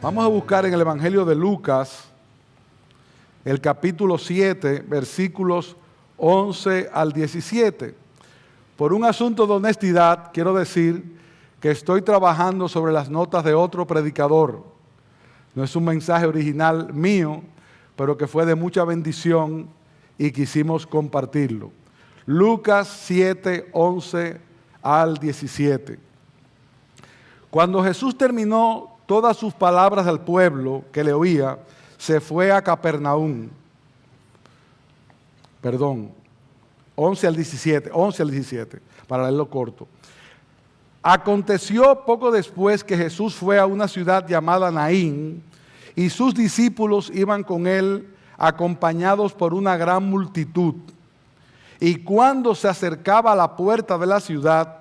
Vamos a buscar en el Evangelio de Lucas, el capítulo 7, versículos 11 al 17. Por un asunto de honestidad, quiero decir que estoy trabajando sobre las notas de otro predicador. No es un mensaje original mío, pero que fue de mucha bendición y quisimos compartirlo. Lucas 7, 11 al 17. Cuando Jesús terminó todas sus palabras al pueblo que le oía, se fue a Capernaum. 11 al 17, para leerlo corto. Aconteció poco después que Jesús fue a una ciudad llamada Naín, y sus discípulos iban con él acompañados por una gran multitud. Y cuando se acercaba a la puerta de la ciudad,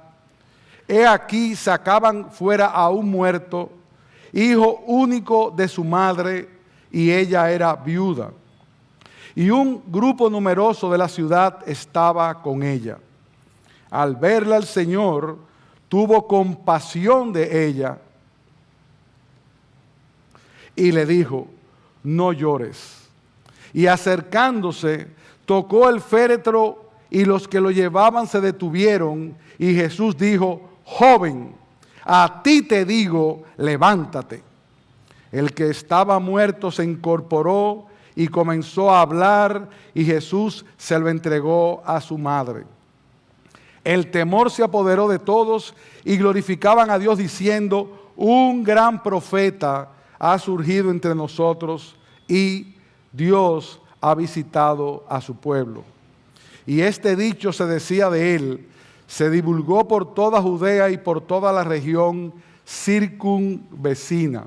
he aquí sacaban fuera a un muerto, hijo único de su madre, y ella era viuda. Y un grupo numeroso de la ciudad estaba con ella. Al verla el Señor, tuvo compasión de ella y le dijo: no llores. Y acercándose, tocó el féretro y los que lo llevaban se detuvieron. Y Jesús dijo: joven, a ti te digo, levántate. El que estaba muerto se incorporó y comenzó a hablar, y Jesús se lo entregó a su madre. El temor se apoderó de todos y glorificaban a Dios diciendo: un gran profeta ha surgido entre nosotros y Dios ha visitado a su pueblo. Y este dicho se decía de él, se divulgó por toda Judea y por toda la región circunvecina.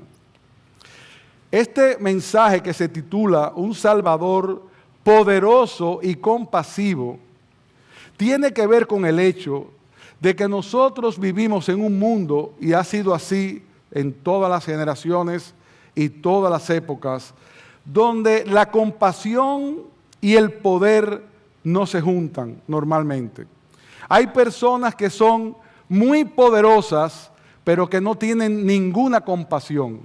Este mensaje, que se titula Un Salvador poderoso y compasivo, tiene que ver con el hecho de que nosotros vivimos en un mundo, y ha sido así en todas las generaciones y todas las épocas, donde la compasión y el poder no se juntan normalmente. Hay personas que son muy poderosas, pero que no tienen ninguna compasión.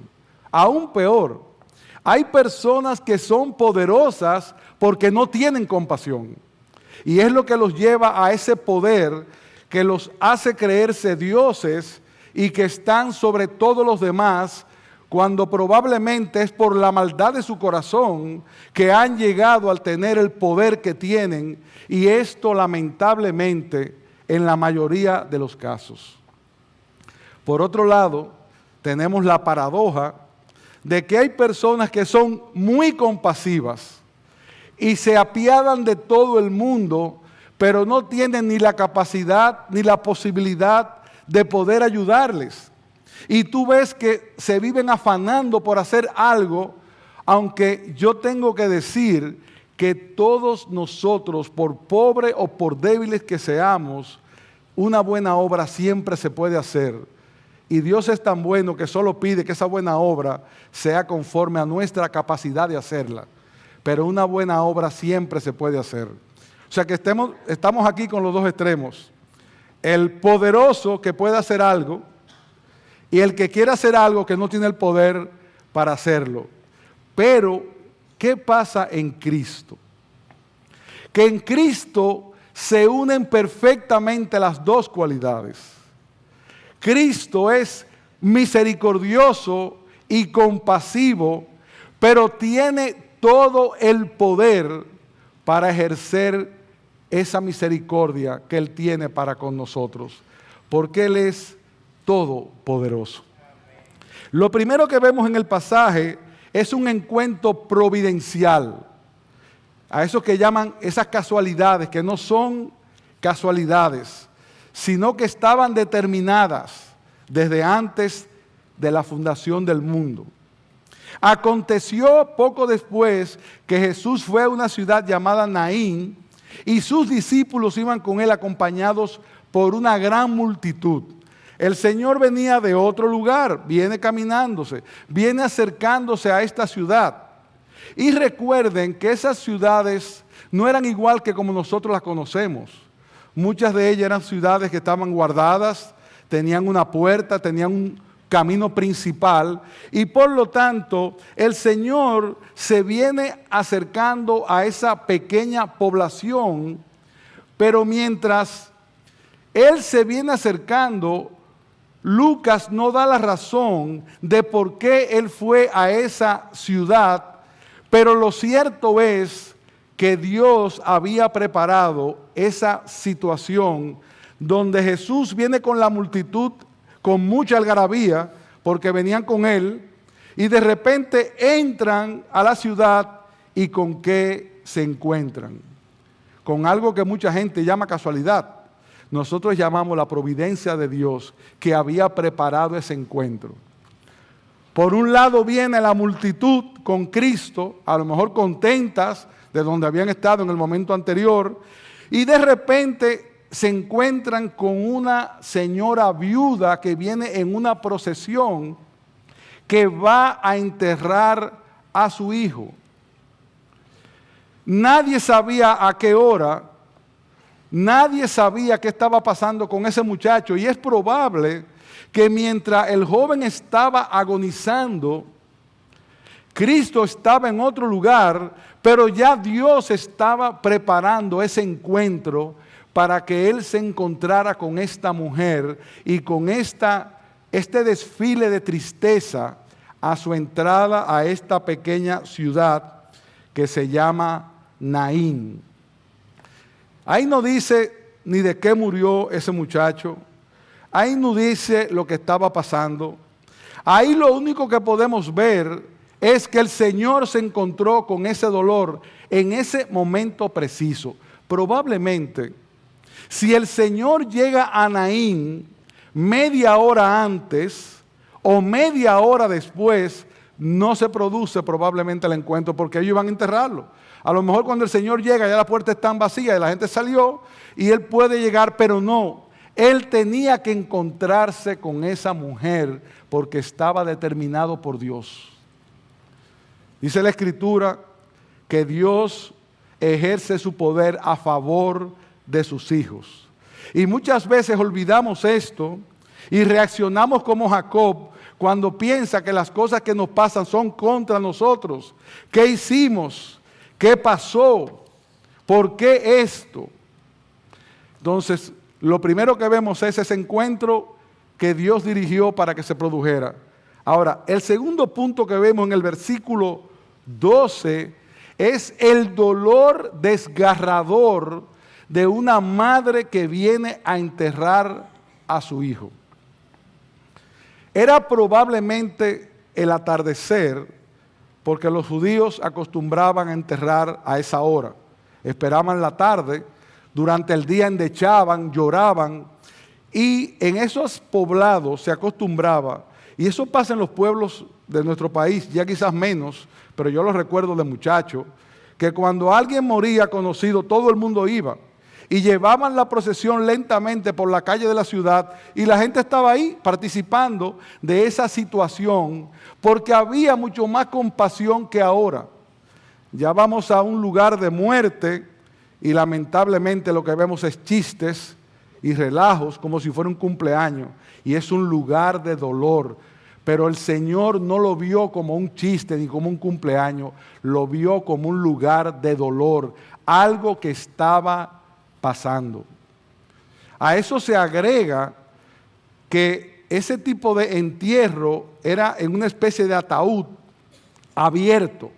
Aún peor, hay personas que son poderosas porque no tienen compasión. Y es lo que los lleva a ese poder que los hace creerse dioses y que están sobre todos los demás, cuando probablemente es por la maldad de su corazón que han llegado al tener el poder que tienen, y esto lamentablemente en la mayoría de los casos. Por otro lado, tenemos la paradoja de que hay personas que son muy compasivas y se apiadan de todo el mundo, pero no tienen ni la capacidad ni la posibilidad de poder ayudarles. Y tú ves que se viven afanando por hacer algo, aunque yo tengo que decir que todos nosotros, por pobre o por débiles que seamos, una buena obra siempre se puede hacer. Y Dios es tan bueno que solo pide que esa buena obra sea conforme a nuestra capacidad de hacerla. Pero una buena obra siempre se puede hacer. O sea que estamos aquí con los dos extremos. El poderoso que puede hacer algo, y el que quiere hacer algo que no tiene el poder para hacerlo. Pero, ¿qué pasa en Cristo? Que en Cristo se unen perfectamente las dos cualidades. Cristo es misericordioso y compasivo, pero tiene todo el poder para ejercer esa misericordia que Él tiene para con nosotros, porque Él es todopoderoso. Lo primero que vemos en el pasaje es un encuentro providencial. A eso que llaman esas casualidades, que no son casualidades, sino que estaban determinadas desde antes de la fundación del mundo. Aconteció poco después que Jesús fue a una ciudad llamada Naín, y sus discípulos iban con él acompañados por una gran multitud. El Señor venía de otro lugar, viene caminándose, viene acercándose a esta ciudad. Y recuerden que esas ciudades no eran igual que como nosotros las conocemos. Muchas de ellas eran ciudades que estaban guardadas, tenían una puerta, tenían un camino principal, y por lo tanto el Señor se viene acercando a esa pequeña población, pero mientras Él se viene acercando, Lucas no da la razón de por qué Él fue a esa ciudad, pero lo cierto es que Dios había preparado esa situación donde Jesús viene con la multitud, con mucha algarabía, porque venían con Él, y de repente entran a la ciudad y ¿con qué se encuentran? Con algo que mucha gente llama casualidad. Nosotros llamamos la providencia de Dios que había preparado ese encuentro. Por un lado viene la multitud con Cristo, a lo mejor contentas de donde habían estado en el momento anterior, y de repente se encuentran con una señora viuda que viene en una procesión que va a enterrar a su hijo. Nadie sabía a qué hora, nadie sabía qué estaba pasando con ese muchacho, y es probable que mientras el joven estaba agonizando, Cristo estaba en otro lugar, pero ya Dios estaba preparando ese encuentro para que Él se encontrara con esta mujer y con este desfile de tristeza a su entrada a esta pequeña ciudad que se llama Naín. Ahí no dice ni de qué murió ese muchacho, ahí no dice lo que estaba pasando. Ahí lo único que podemos ver es que el Señor se encontró con ese dolor en ese momento preciso. Probablemente, si el Señor llega a Naín media hora antes o media hora después, no se produce probablemente el encuentro porque ellos iban a enterrarlo. A lo mejor cuando el Señor llega ya las puertas están vacías y la gente salió y Él puede llegar, pero no. Él tenía que encontrarse con esa mujer porque estaba determinado por Dios. Dice la Escritura que Dios ejerce su poder a favor de sus hijos. Y muchas veces olvidamos esto y reaccionamos como Jacob cuando piensa que las cosas que nos pasan son contra nosotros. ¿Qué hicimos? ¿Qué pasó? ¿Por qué esto? Entonces, lo primero que vemos es ese encuentro que Dios dirigió para que se produjera. Ahora, el segundo punto que vemos en el versículo 12 es el dolor desgarrador de una madre que viene a enterrar a su hijo. Era probablemente el atardecer, porque los judíos acostumbraban a enterrar a esa hora. Esperaban la tarde, durante el día endechaban, lloraban, y en esos poblados se acostumbraba, y eso pasa en los pueblos de nuestro país, ya quizás menos, pero yo lo recuerdo de muchacho, que cuando alguien moría conocido, todo el mundo iba, y llevaban la procesión lentamente por la calle de la ciudad, y la gente estaba ahí participando de esa situación, porque había mucho más compasión que ahora. Ya vamos a un lugar de muerte, y lamentablemente lo que vemos es chistes y relajos, como si fuera un cumpleaños, y es un lugar de dolor. Pero el Señor no lo vio como un chiste ni como un cumpleaños, lo vio como un lugar de dolor, algo que estaba pasando. A eso se agrega que ese tipo de entierro era en una especie de ataúd abierto,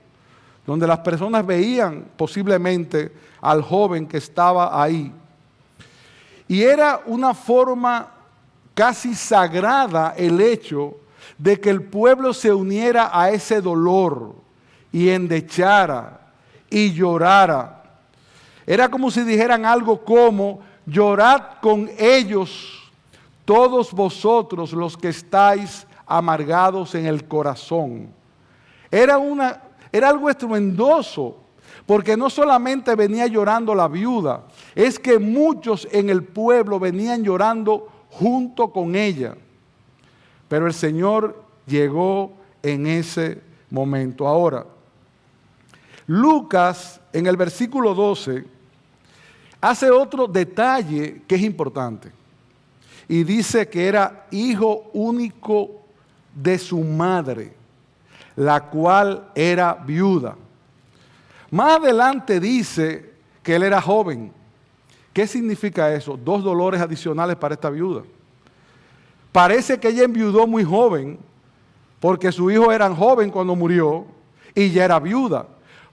donde las personas veían posiblemente al joven que estaba ahí. Y era una forma casi sagrada el hecho de que el pueblo se uniera a ese dolor y endechara y llorara. Era como si dijeran algo como: llorad con ellos todos vosotros los que estáis amargados en el corazón. Era algo estruendoso, porque no solamente venía llorando la viuda, es que muchos en el pueblo venían llorando junto con ella. Pero el Señor llegó en ese momento. Ahora, Lucas en el versículo 12 hace otro detalle que es importante. Y dice que era hijo único de su madre, la cual era viuda. Más adelante dice que él era joven. ¿Qué significa eso? 2 dolores adicionales para esta viuda. Parece que ella enviudó muy joven, porque su hijo era joven cuando murió y ya era viuda.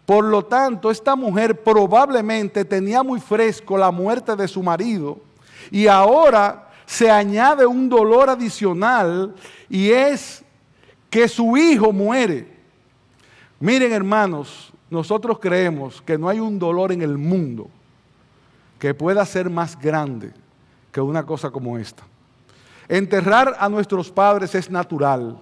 Por lo tanto, esta mujer probablemente tenía muy fresco la muerte de su marido y ahora se añade un dolor adicional y es que su hijo muere. Miren, hermanos, nosotros creemos que no hay un dolor en el mundo que pueda ser más grande que una cosa como esta. Enterrar a nuestros padres es natural,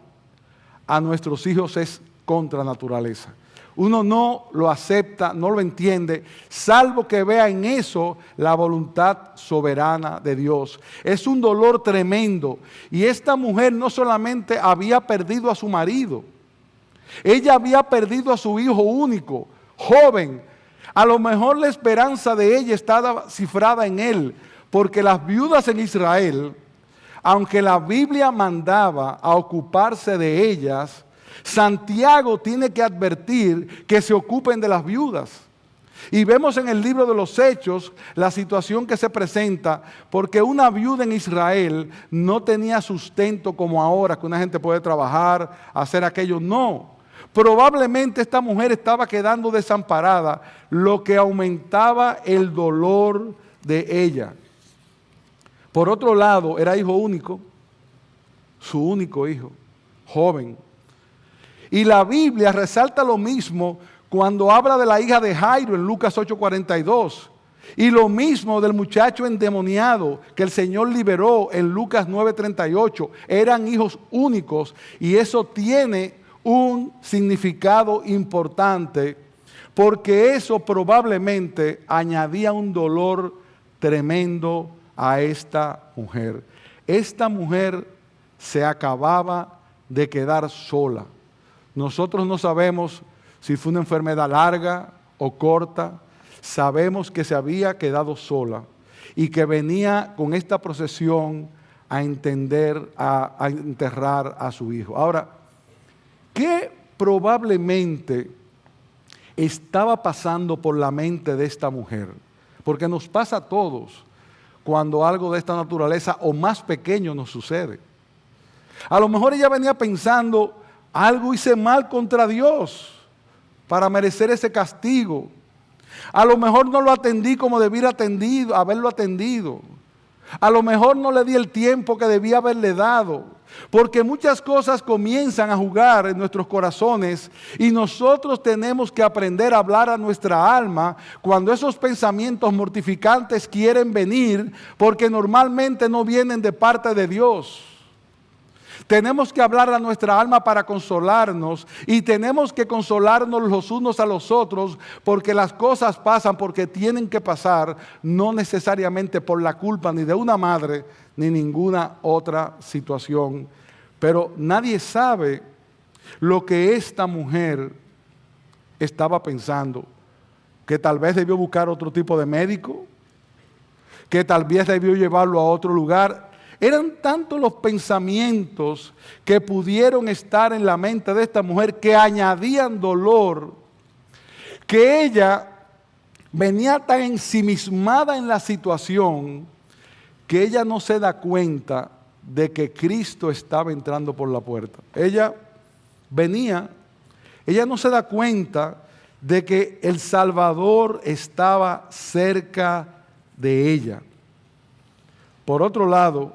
a nuestros hijos es contra naturaleza. Uno no lo acepta, no lo entiende, salvo que vea en eso la voluntad soberana de Dios. Es un dolor tremendo. Y esta mujer no solamente había perdido a su marido, ella había perdido a su hijo único, joven. A lo mejor la esperanza de ella estaba cifrada en él, porque las viudas en Israel, aunque la Biblia mandaba a ocuparse de ellas, Santiago tiene que advertir que se ocupen de las viudas. Y vemos en el libro de los Hechos la situación que se presenta, porque una viuda en Israel no tenía sustento como ahora, que una gente puede trabajar, hacer aquello. No, probablemente esta mujer estaba quedando desamparada, lo que aumentaba el dolor de ella. Por otro lado, era hijo único, su único hijo, joven. Y la Biblia resalta lo mismo cuando habla de la hija de Jairo en Lucas 8:42. Y lo mismo del muchacho endemoniado que el Señor liberó en Lucas 9:38. Eran hijos únicos y eso tiene un significado importante porque eso probablemente añadía un dolor tremendo a esta mujer. Esta mujer se acababa de quedar sola. Nosotros no sabemos si fue una enfermedad larga o corta. Sabemos que se había quedado sola y que venía con esta procesión a enterrar a su hijo. Ahora, ¿qué probablemente estaba pasando por la mente de esta mujer? Porque nos pasa a todos cuando algo de esta naturaleza o más pequeño nos sucede. A lo mejor ella venía pensando, algo hice mal contra Dios para merecer ese castigo. A lo mejor no lo atendí como debiera haberlo atendido. A lo mejor no le di el tiempo que debía haberle dado. Porque muchas cosas comienzan a jugar en nuestros corazones y nosotros tenemos que aprender a hablar a nuestra alma cuando esos pensamientos mortificantes quieren venir, porque normalmente no vienen de parte de Dios. Tenemos que hablar a nuestra alma para consolarnos y tenemos que consolarnos los unos a los otros porque las cosas pasan porque tienen que pasar, no necesariamente por la culpa ni de una madre ni ninguna otra situación. Pero nadie sabe lo que esta mujer estaba pensando, que tal vez debió buscar otro tipo de médico, que tal vez debió llevarlo a otro lugar. Eran tantos los pensamientos que pudieron estar en la mente de esta mujer que añadían dolor, que ella venía tan ensimismada en la situación que ella no se da cuenta de que Cristo estaba entrando por la puerta. Ella no se da cuenta de que el Salvador estaba cerca de ella. Por otro lado,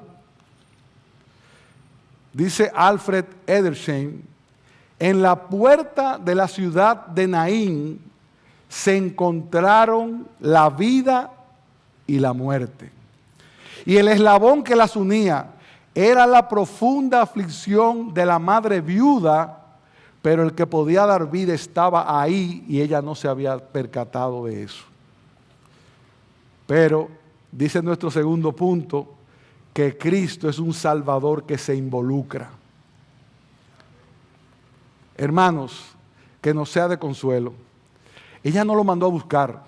dice Alfred Edersheim, en la puerta de la ciudad de Naín se encontraron la vida y la muerte. Y el eslabón que las unía era la profunda aflicción de la madre viuda, pero el que podía dar vida estaba ahí y ella no se había percatado de eso. Pero, dice nuestro segundo punto, que Cristo es un Salvador que se involucra. Hermanos, que nos sea de consuelo. Ella no lo mandó a buscar.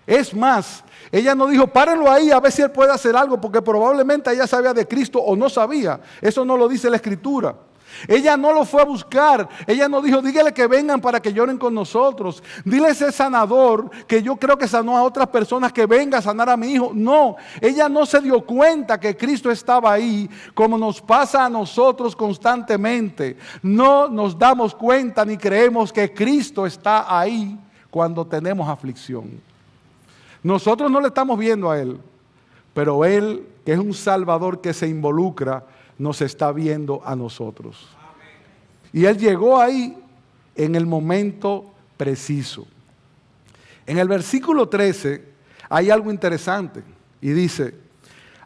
Es más, ella no dijo, párenlo ahí a ver si él puede hacer algo, porque probablemente ella sabía de Cristo o no sabía. Eso no lo dice la Escritura. Ella no lo fue a buscar. Ella no dijo, dígale que vengan para que lloren con nosotros. Dile a ese sanador que yo creo que sanó a otras personas que venga a sanar a mi hijo. No, ella no se dio cuenta que Cristo estaba ahí, como nos pasa a nosotros constantemente. No nos damos cuenta ni creemos que Cristo está ahí cuando tenemos aflicción. Nosotros no le estamos viendo a Él, pero Él, que es un Salvador que se involucra, nos está viendo a nosotros. Y Él llegó ahí en el momento preciso. En el versículo 13 hay algo interesante y dice,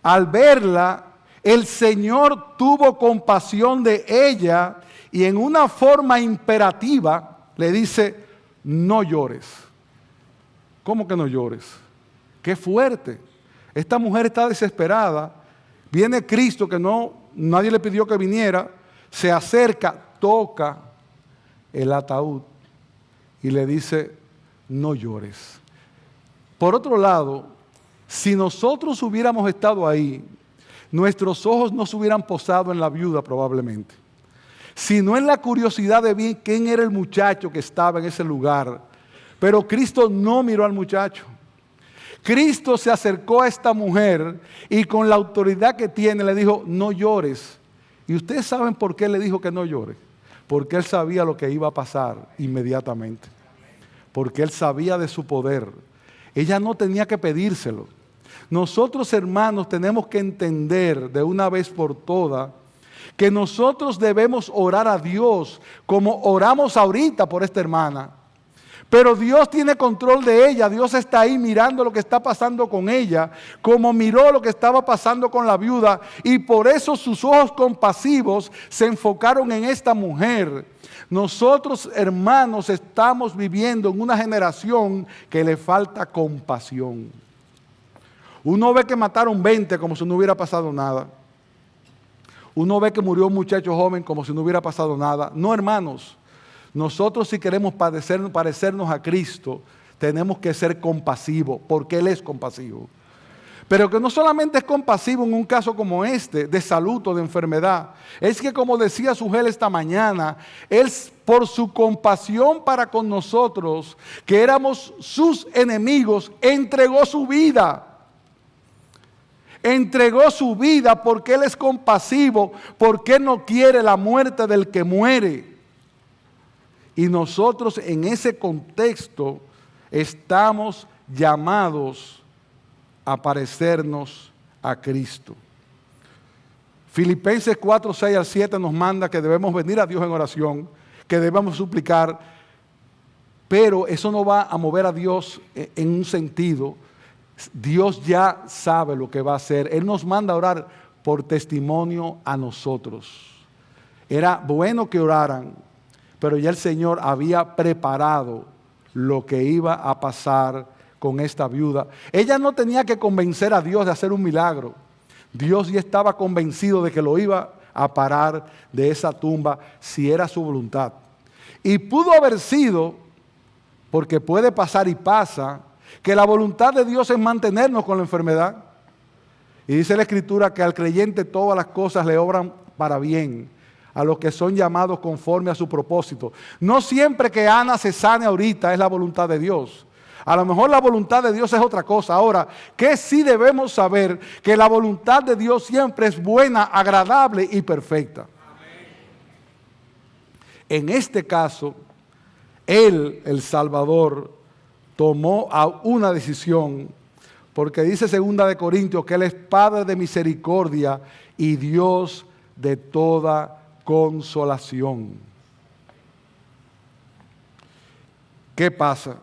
al verla, el Señor tuvo compasión de ella y en una forma imperativa le dice, no llores. ¿Cómo que no llores? ¡Qué fuerte! Esta mujer está desesperada. Viene Cristo que nadie le pidió que viniera, se acerca, toca el ataúd y le dice, no llores. Por otro lado, si nosotros hubiéramos estado ahí, nuestros ojos no se hubieran posado en la viuda probablemente, sino en la curiosidad de ver quién era el muchacho que estaba en ese lugar. Pero Cristo no miró al muchacho. Cristo se acercó a esta mujer y con la autoridad que tiene le dijo, no llores. Y ustedes saben por qué le dijo que no llore. Porque Él sabía lo que iba a pasar inmediatamente. Porque Él sabía de su poder. Ella no tenía que pedírselo. Nosotros, hermanos, tenemos que entender de una vez por todas que nosotros debemos orar a Dios como oramos ahorita por esta hermana. Pero Dios tiene control de ella. Dios está ahí mirando lo que está pasando con ella, como miró lo que estaba pasando con la viuda, y por eso sus ojos compasivos se enfocaron en esta mujer. Nosotros, hermanos, estamos viviendo en una generación que le falta compasión. Uno ve que mataron 20 como si no hubiera pasado nada. Uno ve que murió un muchacho joven como si no hubiera pasado nada. No, hermanos. Nosotros, si queremos parecernos a Cristo, tenemos que ser compasivos, porque Él es compasivo. Pero que no solamente es compasivo en un caso como este, de salud o de enfermedad, es que, como decía Sugel esta mañana, Él, por su compasión para con nosotros, que éramos sus enemigos, entregó su vida. Entregó su vida porque Él es compasivo, porque Él no quiere la muerte del que muere. Y nosotros en ese contexto estamos llamados a parecernos a Cristo. Filipenses 4, 6 al 7 nos manda que debemos venir a Dios en oración, que debemos suplicar, pero eso no va a mover a Dios en un sentido. Dios ya sabe lo que va a hacer. Él nos manda a orar por testimonio a nosotros. Era bueno que oraran, pero ya el Señor había preparado lo que iba a pasar con esta viuda. Ella no tenía que convencer a Dios de hacer un milagro. Dios ya estaba convencido de que lo iba a parar de esa tumba si era su voluntad. Y pudo haber sido, porque puede pasar y pasa, que la voluntad de Dios es mantenernos con la enfermedad. Y dice la Escritura que al creyente todas las cosas le obran para bien, a los que son llamados conforme a su propósito. No siempre que Ana se sane ahorita es la voluntad de Dios. A lo mejor la voluntad de Dios es otra cosa. Ahora, que sí debemos saber que la voluntad de Dios siempre es buena, agradable y perfecta. Amén. En este caso, Él, el Salvador, tomó una decisión, porque dice 2 Corintios que Él es Padre de misericordia y Dios de toda consolación. ¿Qué pasa?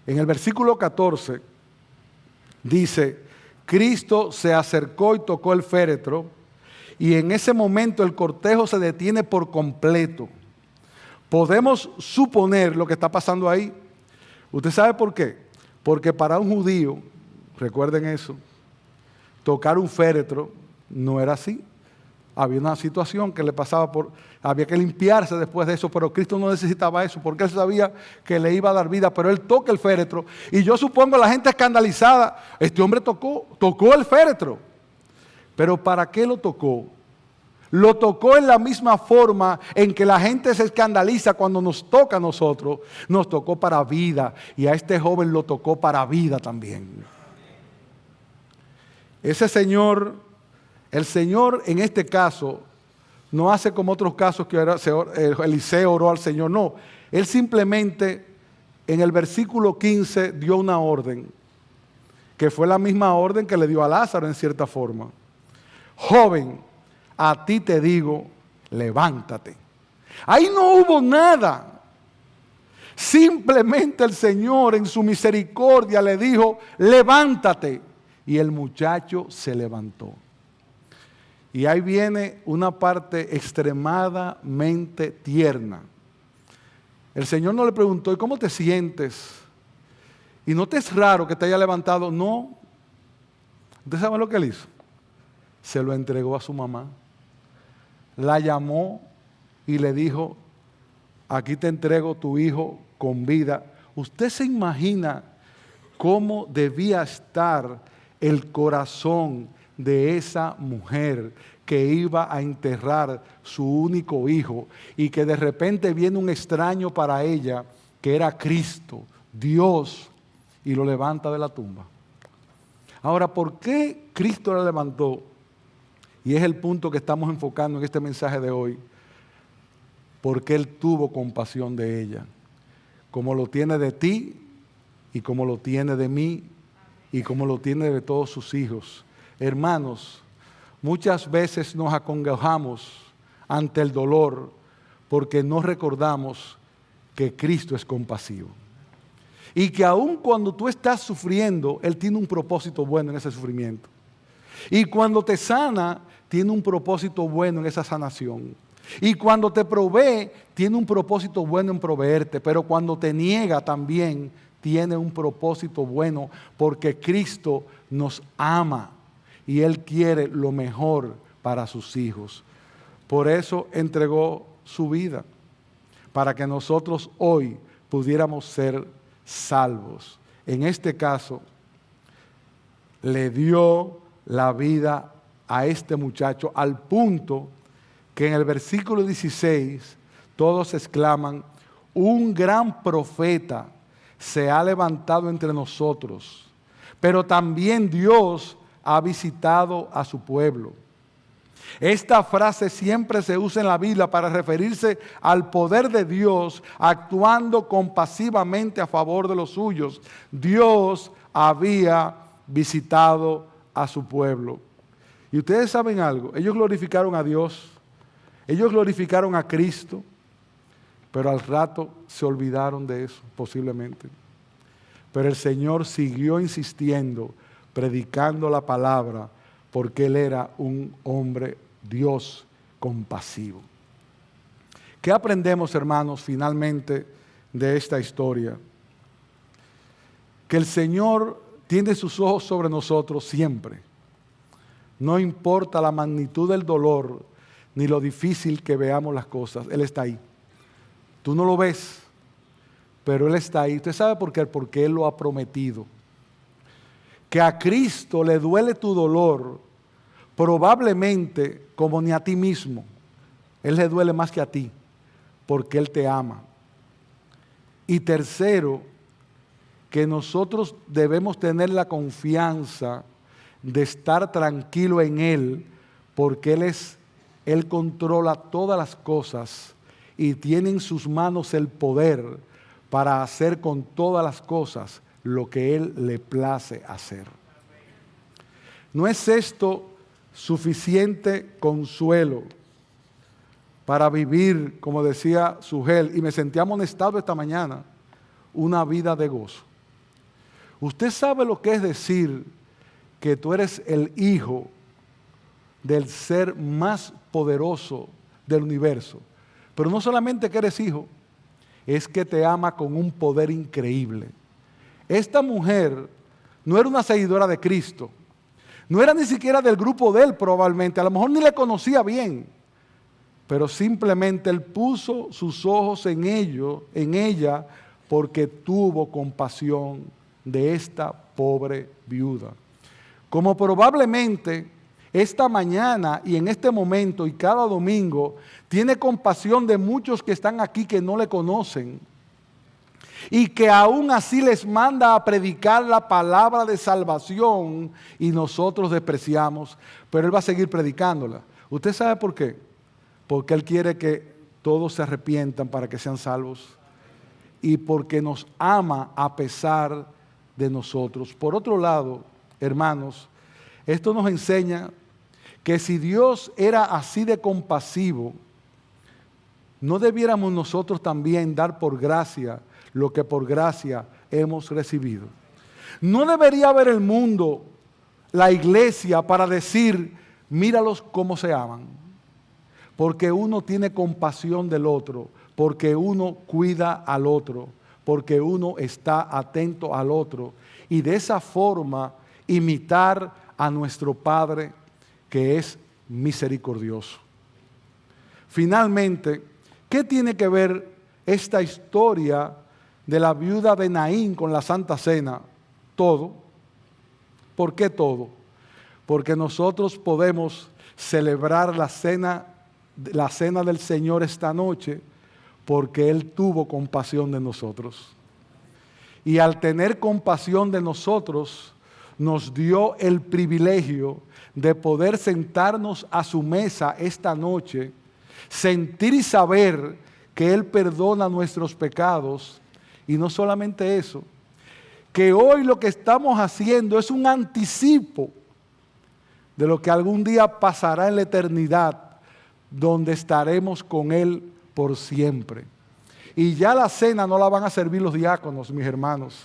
En el versículo 14 dice, Cristo se acercó y tocó el féretro, y en ese momento el cortejo se detiene por completo. Podemos suponer lo que está pasando ahí. ¿Usted sabe por qué? Porque para un judío, recuerden eso, tocar un féretro no era así. había una situación que le pasaba había que limpiarse después de eso, pero Cristo no necesitaba eso, porque Él sabía que le iba a dar vida, pero Él toca el féretro, y yo supongo la gente escandalizada, este hombre tocó el féretro, pero ¿para qué lo tocó? Lo tocó en la misma forma en que la gente se escandaliza cuando nos toca a nosotros, nos tocó para vida, y a este joven lo tocó para vida también. Ese Señor, el Señor en este caso, no hace como otros casos que Eliseo oró al Señor, no. Él simplemente en el versículo 15 dio una orden, que fue la misma orden que le dio a Lázaro en cierta forma. Joven, a ti te digo, levántate. Ahí no hubo nada. Simplemente el Señor en su misericordia le dijo, levántate. Y el muchacho se levantó. Y ahí viene una parte extremadamente tierna. El Señor no le preguntó, ¿y cómo te sientes? ¿Y no te es raro que te haya levantado? No. ¿Usted sabe lo que él hizo? Se lo entregó a su mamá. La llamó y le dijo, aquí te entrego tu hijo con vida. ¿Usted se imagina cómo debía estar el corazón de esa mujer que iba a enterrar su único hijo y que de repente viene un extraño para ella que era Cristo, Dios, y lo levanta de la tumba? Ahora, ¿por qué Cristo la levantó? Y es el punto que estamos enfocando en este mensaje de hoy. Porque Él tuvo compasión de ella, como lo tiene de ti y como lo tiene de mí y como lo tiene de todos sus hijos. Hermanos, muchas veces nos acongojamos ante el dolor porque no recordamos que Cristo es compasivo. Y que aun cuando tú estás sufriendo, Él tiene un propósito bueno en ese sufrimiento. Y cuando te sana, tiene un propósito bueno en esa sanación. Y cuando te provee, tiene un propósito bueno en proveerte. Pero cuando te niega también, tiene un propósito bueno, porque Cristo nos ama y Él quiere lo mejor para sus hijos. Por eso entregó su vida, para que nosotros hoy pudiéramos ser salvos. En este caso, le dio la vida a este muchacho al punto que en el versículo 16 todos exclaman, un gran profeta se ha levantado entre nosotros, pero también Dios ha visitado a su pueblo. Esta frase siempre se usa en la Biblia para referirse al poder de Dios actuando compasivamente a favor de los suyos. Dios había visitado a su pueblo. Y ustedes saben algo, ellos glorificaron a Dios, ellos glorificaron a Cristo, pero al rato se olvidaron de eso, posiblemente. Pero el Señor siguió insistiendo, predicando la palabra, porque Él era un hombre, Dios, compasivo. ¿Qué aprendemos, hermanos, finalmente de esta historia? Que el Señor tiene sus ojos sobre nosotros siempre. No importa la magnitud del dolor, ni lo difícil que veamos las cosas, Él está ahí. Tú no lo ves, pero Él está ahí. ¿Usted sabe por qué? Porque Él lo ha prometido. Que a Cristo le duele tu dolor, probablemente como ni a ti mismo. Él le duele más que a ti, porque Él te ama. Y tercero, que nosotros debemos tener la confianza de estar tranquilo en Él, porque Él controla todas las cosas y tiene en sus manos el poder para hacer con todas las cosas lo que Él le place hacer. ¿No es esto suficiente consuelo para vivir, como decía Sugel, y me sentí amonestado esta mañana, una vida de gozo? Usted sabe lo que es decir que tú eres el hijo del ser más poderoso del universo. Pero no solamente que eres hijo, es que te ama con un poder increíble. Esta mujer no era una seguidora de Cristo, No era ni siquiera del grupo de él probablemente, a lo mejor ni le conocía bien, pero simplemente él puso sus ojos en ella, porque tuvo compasión de esta pobre viuda. Como probablemente esta mañana y en este momento y cada domingo tiene compasión de muchos que están aquí que no le conocen y que aún así les manda a predicar la palabra de salvación y nosotros despreciamos, pero Él va a seguir predicándola. ¿Usted sabe por qué? Porque Él quiere que todos se arrepientan para que sean salvos y porque nos ama a pesar de nosotros. Por otro lado, hermanos, esto nos enseña que si Dios era así de compasivo, ¿no debiéramos nosotros también dar por gracia lo que por gracia hemos recibido? ¿No debería haber el mundo, la iglesia, para decir, míralos cómo se aman? Porque uno tiene compasión del otro, porque uno cuida al otro, porque uno está atento al otro, y de esa forma imitar a nuestro Padre, que es misericordioso. Finalmente, ¿qué tiene que ver esta historia de la viuda de Naín con la Santa Cena? Todo. ¿Por qué todo? Porque nosotros podemos celebrar la cena del Señor esta noche porque Él tuvo compasión de nosotros. Y al tener compasión de nosotros, nos dio el privilegio de poder sentarnos a su mesa esta noche, sentir y saber que Él perdona nuestros pecados, y no solamente eso, que hoy lo que estamos haciendo es un anticipo de lo que algún día pasará en la eternidad, donde estaremos con Él por siempre. Y ya la cena no la van a servir los diáconos, mis hermanos.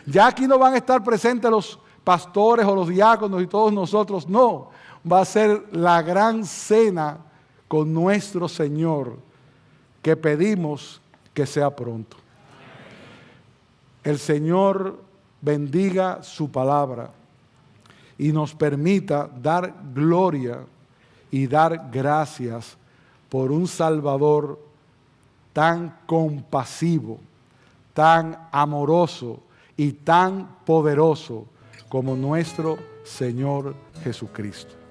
Ya aquí no van a estar presentes los pastores o los diáconos y todos nosotros, no. Va a ser la gran cena con nuestro Señor, que pedimos que sea pronto. El Señor bendiga su palabra y nos permita dar gloria y dar gracias por un Salvador tan compasivo, tan amoroso y tan poderoso como nuestro Señor Jesucristo.